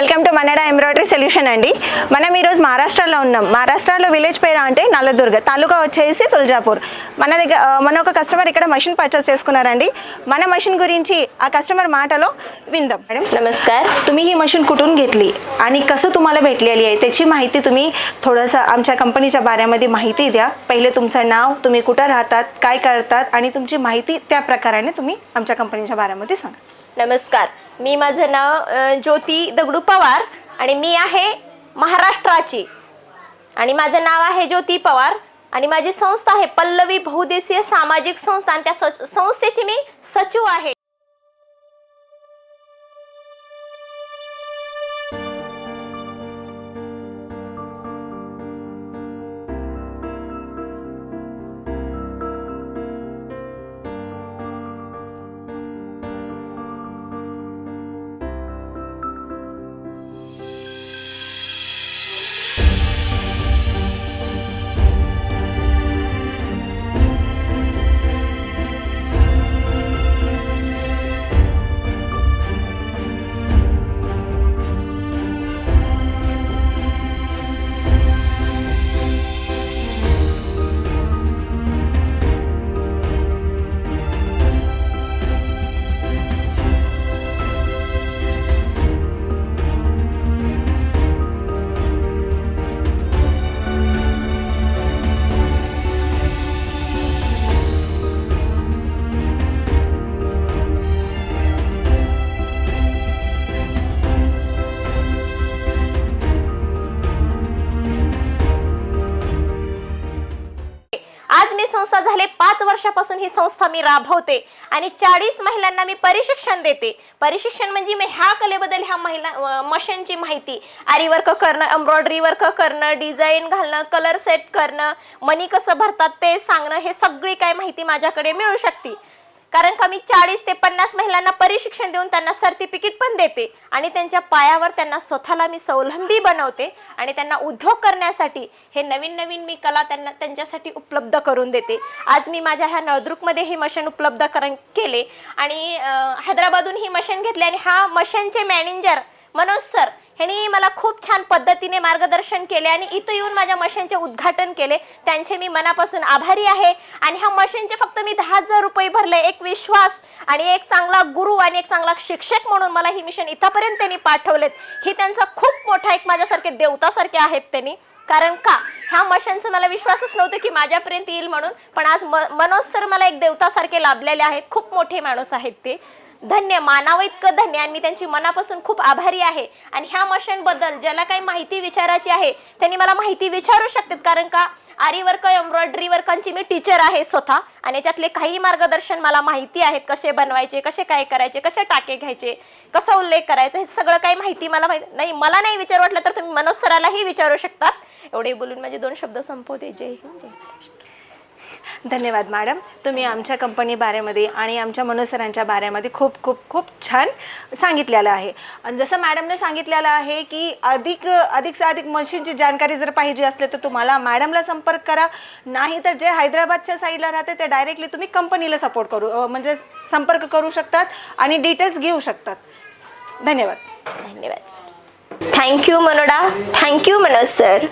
Welcome to మనడా embroidery solution అండి. మనం ఈరోజు మహారాష్ట్రలో ఉన్నాం. మహారాష్ట్రలో విలేజ్ పేరు అంటే నల్లదుర్గ, తాలూకా వచ్చేసి తుల్జాపూర్. మన ఒక కస్టమర్ ఇక్కడ मशीन परचेस చేసుకున్నారండి. మన मशीन गुరించి ఆ कस्टमर माटलो विंदाम. मॅडम नमस्कार. तुम्ही ही मशीन कुठून घेतली आणि कसं तुम्हाला भेटलेली आहे त्याची माहिती तुम्ही थोडंसं आमच्या कंपनीच्या बाऱ्यामध्ये माहिती द्या. पहिले तुमचं नाव, तुम्ही कुठं राहतात, काय करतात आणि तुमची माहिती त्या प्रकाराने तुम्ही आमच्या कंपनीच्या बाऱ्यामध्ये सांगा. नमस्कार. मी माझं नाव ज्योती दगडू पवार आणि मी आहे महाराष्ट्राची आणि माझं नाव आहे ज्योती पवार आणि माझी संस्था आहे पल्लवी बहुउद्देशीय सामाजिक संस्था आणि त्या संस्थेची मी सचिव आहे. आज मी संस्था झाले 5 वर्षापासून ही संस्था मी राबवते आणि 40 महिलांना मी प्रशिक्षण देते. प्रशिक्षण म्हणजे मी ह्या कलेबद्दल ह्या महिला मशीनची माहिती, आरी वर्क करणं, एम्ब्रॉयडरी वर्क करणं, डिझाईन घालणं, कलर सेट करणं, मनी कसं भरतात ते सांगणं, हे सगळी काय माहिती माझ्याकडे मिळू शकते. कारण का मी 40 ते 50 महिलांना प्रशिक्षण देऊन त्यांना सर्टिफिकेट पण देते आणि त्यांच्या पायावर त्यांना स्वतःला मी स्वावलंबी बनवते आणि त्यांना उद्योग करण्यासाठी हे नवीन नवीन मी कला त्यांच्यासाठी उपलब्ध करून देते. आज मी माझ्या ह्या नळदुर्गमध्ये ही मशीन उपलब्ध केले आणि हैदराबादहून ही मशीन घेतली आणि हा मशीनचे मॅनेजर मनोज सर ह्यांनी मला खूप छान पद्धतीने मार्गदर्शन केले आणि इथं येऊन माझ्या मशीनचे उद्घाटन केले. त्यांचे मी मनापासून आभारी आहे आणि ह्या मशीनचे फक्त मी 10,000 रुपये भरले. एक विश्वास आणि एक चांगला गुरु आणि एक चांगला शिक्षक म्हणून मला ही मशीन इथपर्यंत त्यांनी पाठवलेत. ही त्यांचा खूप मोठा एक माझ्यासारखे देवतासारखे आहेत त्यांनी. कारण का ह्या मशीनचा मला विश्वासच नव्हता की माझ्यापर्यंत येईल म्हणून, पण आज मनोज सर मला एक देवतासारखे लाभलेले आहेत. खूप मोठे माणूस आहेत ते. धन्य, मानावं इतकं धन्य आणि मी त्यांची मनापासून खूप आभारी आहे. आणि ह्या मशीन बद्दल ज्याला काही माहिती विचारायची आहे त्यांनी मला माहिती विचारू शकतात. कारण का आरी वर्क, एम्ब्रॉयडरी वर्कांची मी टीचर आहे स्वतः आणि याच्यातले काही मार्गदर्शन मला माहिती आहेत. कसे बनवायचे, कसे काय करायचे, कसे टाके घ्यायचे, कसा उल्लेख करायचा, हे सगळं काही माहिती मला मला नाही विचार वाटलं तर तुम्ही मनोज सरालाही विचारू शकतात. एवढे बोलून माझे 2 शब्द संपवते. जय हिंद, जय महाराष्ट्र. धन्यवाद मॅडम. तुम्ही आमच्या कंपनी बाऱ्यामध्ये आणि आमच्या मनोज सरांच्या बाऱ्यामध्ये खूप खूप खूप छान सांगितलेलं आहे. आणि जसं मॅडमने सांगितलेलं आहे की अधिक मशीनची जानकारी जर पाहिजे असले तर तुम्हाला मॅडमला संपर्क करा. नाही तर जे हैदराबादच्या साईडला राहते ते डायरेक्टली तुम्ही कंपनीला म्हणजे संपर्क करू शकतात आणि डिटेल्स घेऊ शकतात. धन्यवाद. धन्यवाद. थँक्यू मनोडा. Thank you Manoj sir.